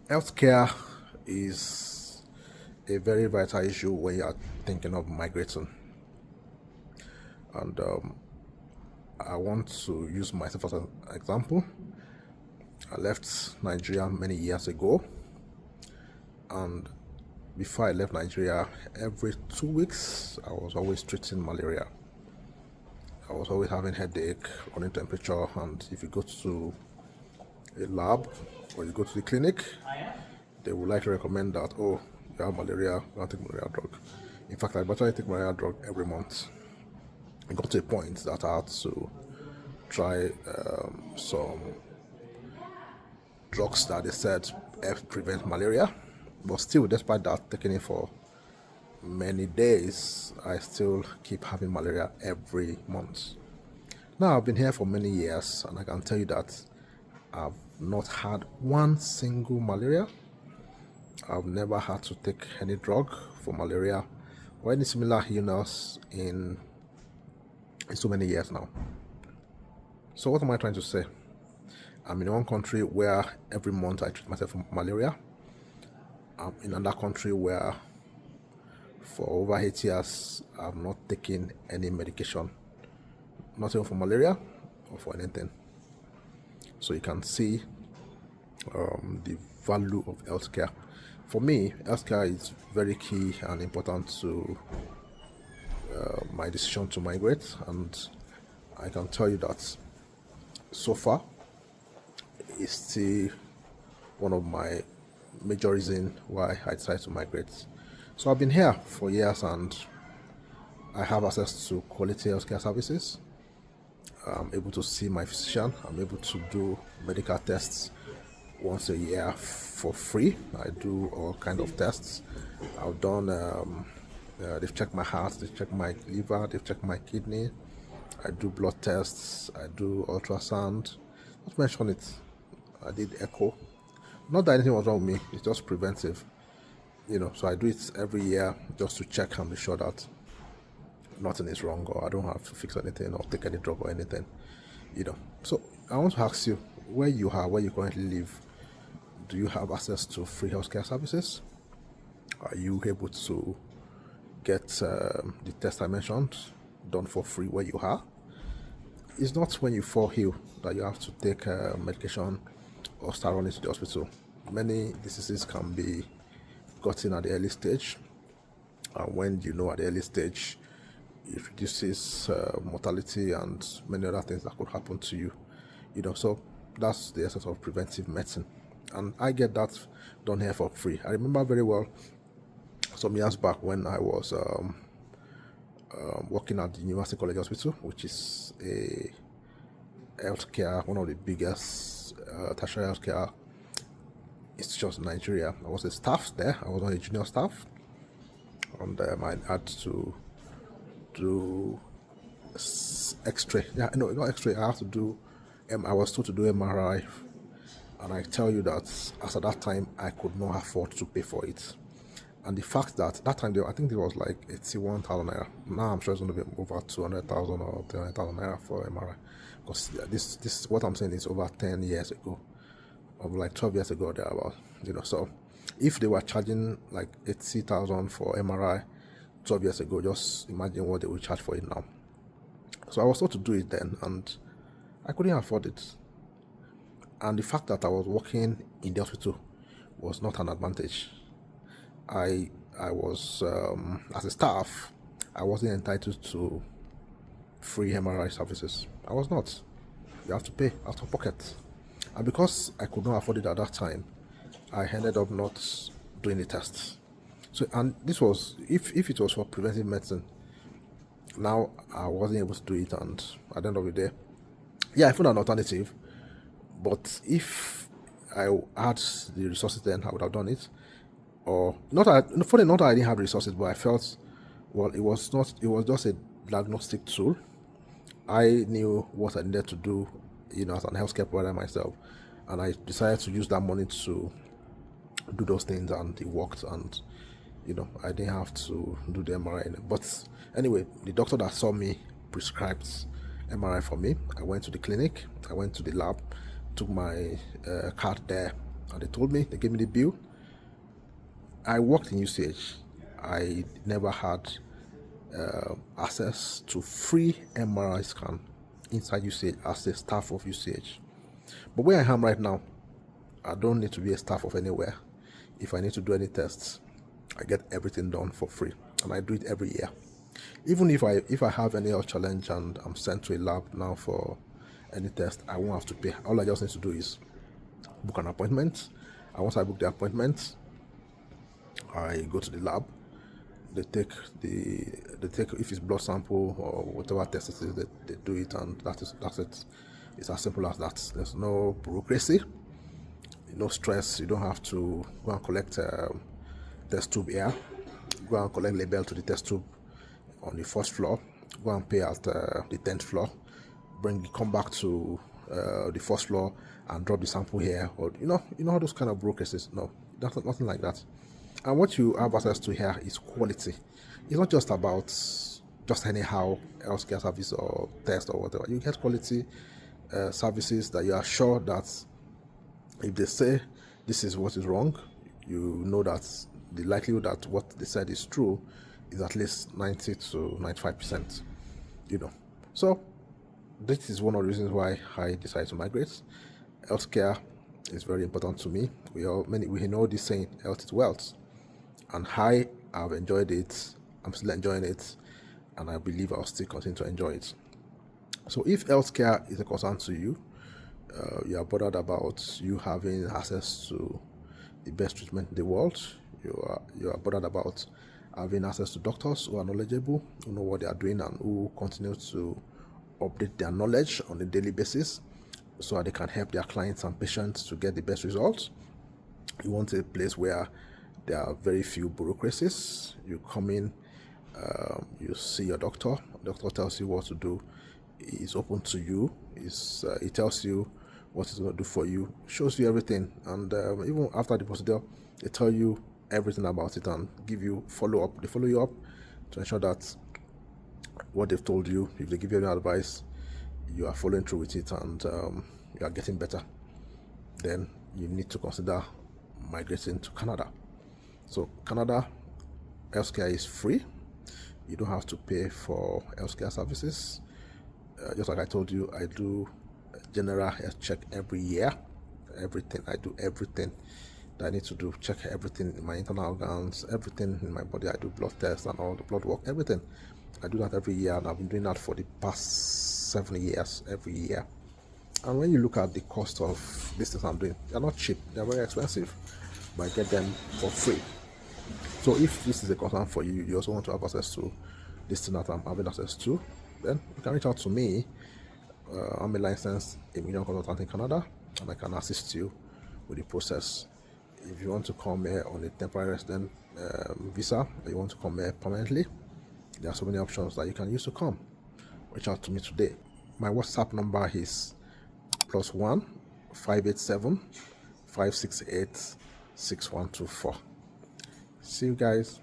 Healthcare is a very vital issue when you are thinking of migrating. And I want to use myself as an example. I left Nigeria many years ago, and before I left Nigeria, every 2 weeks I was always treating malaria. I was always having headache, running temperature, and if you go to a lab or you go to the clinic, they would likely recommend that, oh, you have malaria, you have to take malaria drug. In fact, I better take malaria drug every month. It got to a point that I had to try some drugs that they said help prevent malaria. But still, despite that, taking it for many days, I still keep having malaria every month. Now, I've been here for many years, and I can tell you that I've not had one single malaria. I've never had to take any drug for malaria or any similar illness in so many years now. So what am I trying to say? I'm in one country where every month I treat myself for malaria. I'm in another country where for over 8 years I've not taken any medication, not even for malaria or for anything. So you can see the value of healthcare. For me, healthcare is very key and important to my decision to migrate, and I can tell you that so far it's still one of my major reasons why I decided to migrate. So I've been here for years and I have access to quality healthcare services. I'm able to see my physician. I'm able to do medical tests once a year for free. I do all kind of tests. I've done. They've checked my heart. They've checked my liver. They've checked my kidney. I do blood tests. I do ultrasound. Not mention it. I did echo. Not that anything was wrong with me. It's just preventive. So I do it every year just to check and be sure that nothing is wrong or I don't have to fix anything or take any drug or anything. So I want to ask you, where you currently live, do you have access to free healthcare services? Are you able to get the test I mentioned done for free where you are? It's not when you fall ill that you have to take medication or start running to the hospital. Many diseases can be gotten at the early stage, and when at the early stage, it reduces mortality and many other things that could happen to you. So that's the essence of preventive medicine, and I get that done here for free. I remember very well some years back when I was working at the University College Hospital, which is a healthcare, one of the biggest tertiary healthcare institutions in Nigeria. I was a staff there. I was on a junior staff, and I had to do X-ray. Yeah, no, not X-ray. I have to do. I was told to do MRI, and I tell you that as at that time I could not afford to pay for it. And the fact that time I think it was like 81,000 naira. Now I'm sure it's going to be over 200,000 or 300,000 naira for MRI. Because this what I'm saying is over 10 years ago, or like 12 years ago thereabout. So if they were charging like 80,000 for MRI 12 years ago, just imagine what they will charge for it now. So I was told to do it then, and I couldn't afford it. And the fact that I was working in the hospital was not an advantage. I was as a staff, I wasn't entitled to free MRI services. I was not. You have to pay out of pocket, and because I could not afford it at that time, I ended up not doing the tests. So, and this was if it was for preventive medicine. Now I wasn't able to do it, and at the end of the day, yeah, I found an alternative. But if I had the resources then, I would have done it. Or not, funny not that I didn't have resources, but I felt, well, it was just a diagnostic tool. I knew what I needed to do, as an healthcare provider myself, and I decided to use that money to do those things, and it worked. And I didn't have to do the MRI. But anyway, the doctor that saw me prescribed MRI for me. I went to the clinic, I went to the lab, took my card there, and they told me, they gave me the bill. I worked in UCH. I never had access to free MRI scan inside UCH as a staff of UCH. But where I am right now, I don't need to be a staff of anywhere. If I need to do any tests, I get everything done for free, and I do it every year. Even if I have any health challenge and I'm sent to a lab now for any test, I won't have to pay. All I just need to do is book an appointment, and once I book the appointment, I go to the lab. They take if it's blood sample or whatever test it is, they do it, and that's it. It's as simple as that. There's no bureaucracy, no stress. You don't have to go and collect test tube here, go and collect label to the test tube on the first floor, go and pay at the 10th floor, come back to the first floor and drop the sample here, or you know all those kind of bureaucracies. No, nothing like that. And what you have access to here is quality. It's not just about just anyhow healthcare service or test or whatever. You get quality services that you are sure that if they say this is what is wrong, you know that the likelihood that what they said is true is at least 90 to 95%. So this is one of the reasons why I decided to migrate. Healthcare is very important to me. We know this saying, health is wealth, and I have enjoyed it. I'm still enjoying it, and I believe I'll still continue to enjoy it. So if healthcare is a concern to you, you are bothered about you having access to the best treatment in the world, you are bothered about having access to doctors who are knowledgeable, who know what they are doing, and who continue to update their knowledge on a daily basis so that they can help their clients and patients to get the best results. You want a place where there are very few bureaucracies. You come in, you see your doctor. The doctor tells you what to do. He's open to you. He tells you what he's going to do for you, shows you everything, and even after the procedure, they tell you everything about it and give you follow-up. They follow you up to ensure that what they've told you, if they give you any advice, you are following through with it, and you are getting better. Then you need to consider migrating to Canada. So Canada, healthcare is free. You don't have to pay for healthcare services. Just like I told you, I do general health check every year. I do everything that I need to do. Check everything in my internal organs, everything in my body. I do blood tests and all the blood work, everything. I do that every year, and I've been doing that for the past 7 years, every year. And when you look at the cost of these things I'm doing, they're not cheap, they're very expensive, but I get them for free. So if this is a concern for you, you also want to have access to this thing that I'm having access to, then you can reach out to me. I'm a licensed immigration consultant in Canada, and I can assist you with the process. If you want to come here on a temporary resident visa, or you want to come here permanently, there are so many options that you can use to come. Reach out to me today. My WhatsApp number is +1 587 568 6124. See you guys.